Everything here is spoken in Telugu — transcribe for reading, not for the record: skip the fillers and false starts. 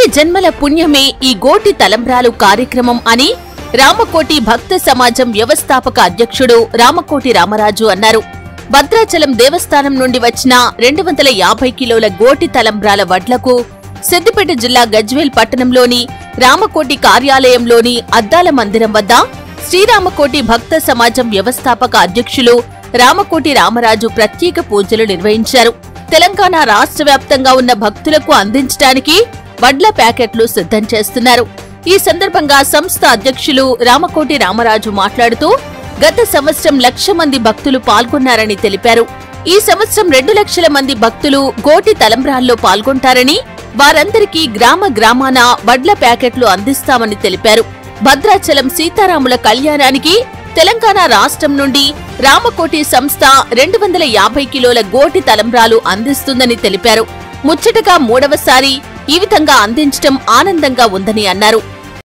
కోటి జన్మల పుణ్యమే ఈ గోటి తలంబ్రాలు కార్యక్రమం అని రామకోటి భక్త సమాజం వ్యవస్థాపక అధ్యక్షుడు రామకోటి రామరాజు అన్నారు. భద్రాచలం దేవస్థానం నుండి వచ్చిన 250 కిలోల గోటి తలంబ్రాల వడ్లకు సిద్దిపేట జిల్లా గజ్వేల్ పట్టణంలోని రామకోటి కార్యాలయంలోని అద్దాల మందిరం వద్ద శ్రీరామకోటి భక్త సమాజం వ్యవస్థాపక అధ్యక్షులు రామకోటి రామరాజు ప్రత్యేక పూజలు నిర్వహించారు. తెలంగాణ రాష్ట్ర వ్యాప్తంగా ఉన్న భక్తులకు అందించడానికి వడ్ల ప్యాకెట్లు సిద్ధం చేస్తున్నారు. ఈ సందర్భంగా సంస్థ అధ్యక్షులు రామకోటి రామరాజు మాట్లాడుతూ గత సంవత్సరం 1,00,000 మంది భక్తులు పాల్గొన్నారని తెలిపారు. ఈ సంవత్సరం 2 లక్షల మంది భక్తులు గోటి తలంబ్రాల్లో పాల్గొంటారని, వారందరికీ గ్రామ గ్రామాన వడ్ల ప్యాకెట్లు అందిస్తామని తెలిపారు. భద్రాచలం సీతారాముల కళ్యాణానికి తెలంగాణ రాష్ట్రం నుండి రామకోటి సంస్థ 250 కిలోల గోటి తలంబ్రాలు అందిస్తుందని తెలిపారు. ముచ్చటగా 3వసారి ఈ విధంగా అందించడం ఆనందంగా ఉందని అన్నారు.